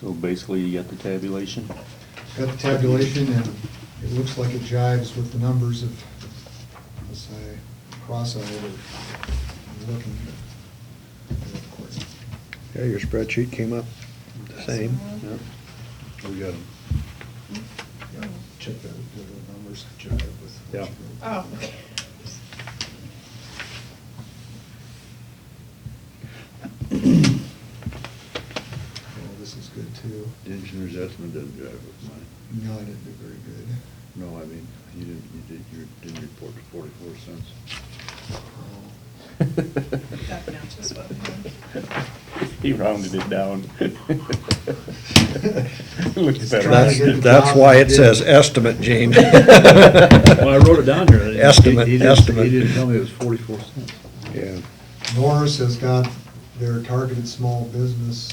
So basically, you got the tabulation? Got the tabulation, and it looks like it jives with the numbers of, unless I cross-eyed or looking. Yeah, your spreadsheet came up the same. Yep. We got them. Yeah, check that, the numbers jive with. what Yeah. you wrote. Oh, okay. Oh, this is good too. The engineer's estimate doesn't jive with mine. No, I didn't do very good. No, I mean, you didn't report the 44 cents. Oh. That matches what we had. He rounded it down. Looks It's better. trying to get the That's job why it done. says estimate, James. Well, I wrote it down here. Estimate, He didn't- estimate. He didn't tell me it was 44 cents. Yeah. Norris has got their targeted small business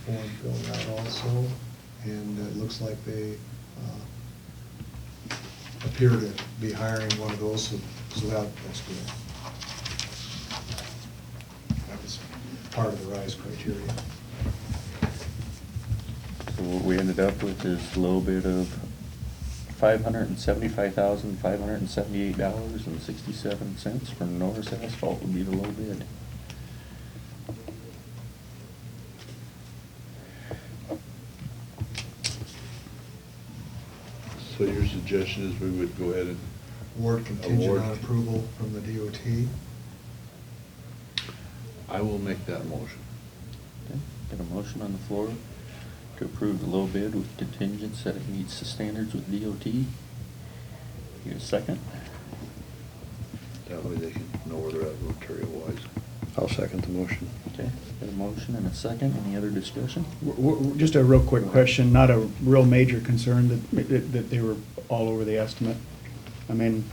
form filled out also, and it looks like they appear to be hiring one of those, so that's good. That was part of the RISE criteria. So what we ended up with is a little bit of $575,578.67 from Norris Asphalt would be the low bid. So your suggestion is we would go ahead and Award contingent Award. on approval from the DOT. I will make that motion. Okay, got a motion on the floor to approve the low bid with contingents that it meets the standards with DOT. You a second? That way they can know where they're at material-wise. I'll second the motion. Okay, got a motion and a second. Any other discussion? Just a real quick question, not a real major concern that they were all over the estimate. I mean,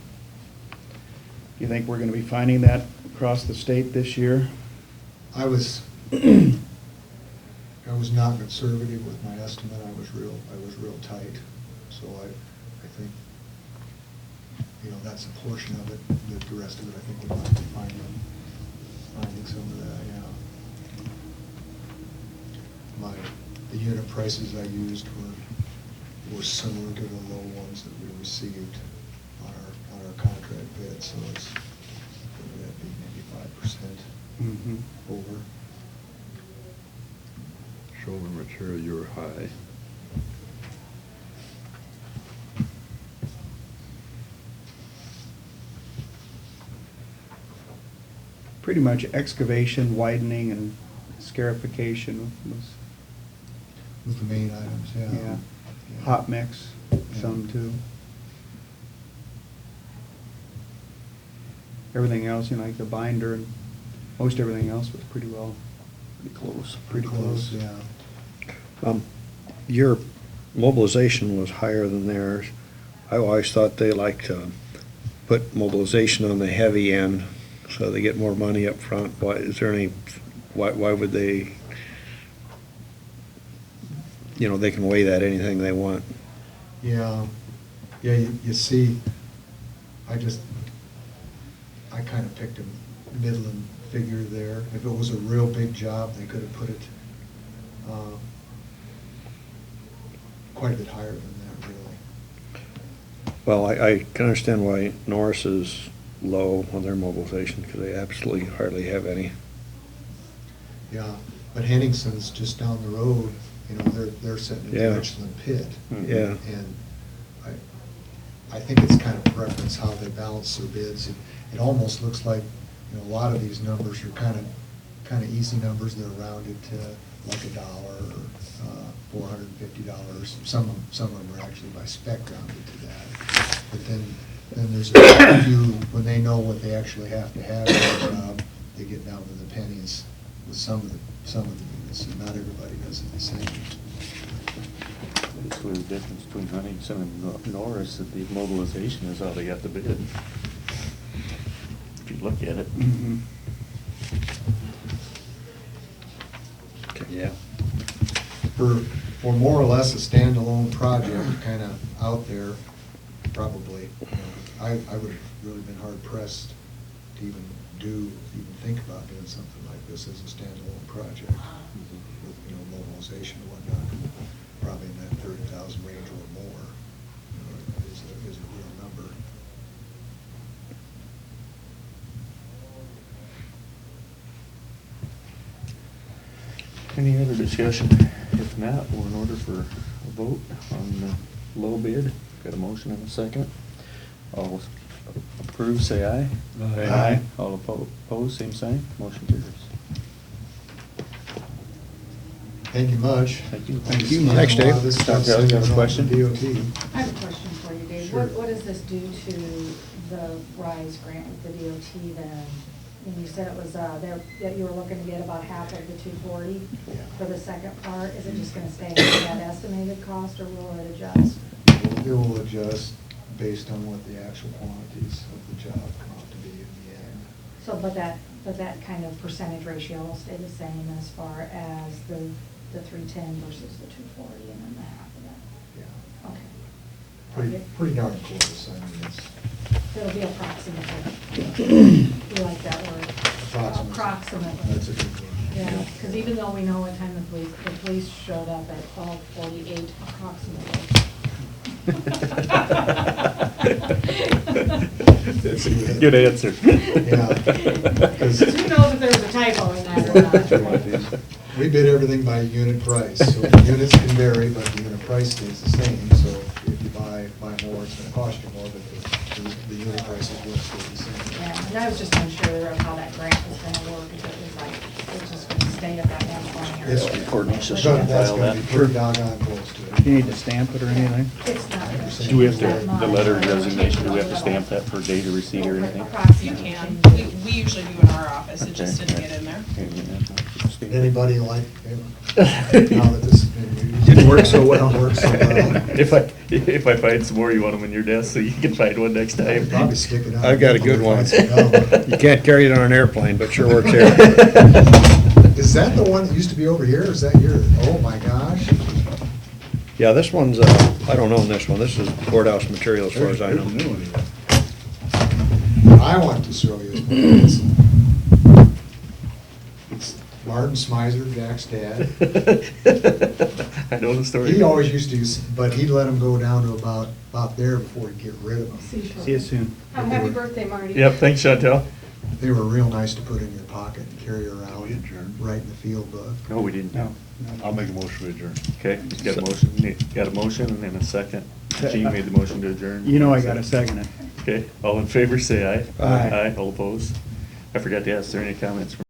you think we're gonna be finding that across the state this year? I was not conservative with my estimate, I was real tight, so I think, that's a portion of it, the rest of it, I think we might be finding some of that, yeah. The unit prices I used were similar to the low ones that we received on our contract bid, so it's, what would that be, maybe 5% Mhm. over. Shoulder material, you were high. Pretty much excavation, widening, and scarification was, With the main items, yeah. yeah. Hot mix, some too. Everything else, like the binder and most everything else was pretty well, Pretty close. Pretty close, yeah. Your mobilization was higher than theirs. I always thought they liked to put mobilization on the heavy end, so they get more money up front. Why would they, they can weigh that anything they want. Yeah, you see, I kind of picked a middling figure there. If it was a real big job, they could have put it quite a bit higher than that, really. Well, I can understand why Norris is low on their mobilization, because they absolutely hardly have any. Yeah, but Henningson's just down the road, they're setting an Yeah. excellent pit. Yeah. And I think it's kind of preference how they balance their bids. It almost looks like, a lot of these numbers are kind of easy numbers. They're rounded to like $1 or $450. Some of them are actually by spec rounded to that. But then there's a few, when they know what they actually have to have in their job, they get down to the pennies with some of the units, and not everybody does it the same. Basically, the difference between Huntington and Norris, that the mobilization is how they got the bid. If you look at it. mhm. Yeah. For more or less a standalone project, kind of out there, probably, I would have really been hard pressed to even do even think about doing something like this as a standalone project with, you know, mobilization and whatnot, probably in that 30,000 range or more, is a real number. Any other discussion? If not, we're in order for a vote on the low bid. Got a motion and a second. All approve, say aye. Aye. All opposed, same sign. Motion carries. Thank you much. Thank you. Thank you. A lot Thanks, Dave. of this stuff Dr. Kelly, you have a sends off question? to DOT. I have a question for you, Dave. Sure. What does this do to the RISE grant with the DOT then? And you said it was, that you were looking to get about half of the 240 Yeah. for the second part. Is it just gonna stay at that estimated cost, or will it adjust? It will adjust based on what the actual quantities of the job come out to be in the end. So, but that kind of percentage ratio will stay the same as far as the 310 versus the 240 and then the half of that? Yeah. Okay. Pretty darn close, I mean, it's. It'll be approximately. You like that word? Approximately. Approximately. That's a good word. Yeah, because even though we know what time the police showed up at 12:48 approximately. That's a good answer. Yeah. Who knows if there was a typo in that or not? We bid everything by unit price, so the units can vary, but the unit price stays the same, so if you buy more, it's gonna cost you more, but the unit prices will stay the same. Yeah, and I was just unsure of how that grant was gonna work, if it was like, it's just gonna stay at that 120 or. It's Recording, so she But can that's file gonna that. be pretty doggone close to it. Do you need to stamp it or anything? It's not. gonna Do we have change to, that the much. letter of resignation, do we have to stamp that for date of receipt or anything? You Approximately. can. We usually do in our office, it just Okay. didn't get in there. Anybody like, now that this has been used. Didn't work so well. Worked so well. If I find some more, you want them in your desk so you can find one next I time? could probably stick it out. I've got a good one. Is You can't carry it on an airplane, but sure works here. that the one that used to be over here, or is that yours? Oh, my gosh. Yeah, this one's, I don't own this one. This is courthouse material as far as I know. I want to show you this one. It's Martin Smizer, Jack's dad. I know the story. He always used to use, but he'd let them go down to about there before he'd get rid of them. See you soon. Oh, happy birthday, Marty. Yep, thanks, Chantel. They were real nice to put in your pocket and carry around, We adjourned. right in the field book. No, we didn't. No. I'll make a motion to adjourn. Okay, got a motion, got a motion and then a second. Gene made the motion to adjourn. You know I gotta second it. Okay, all in favor, say aye. Aye. Aye, all opposed. I forgot to ask, is there any comments from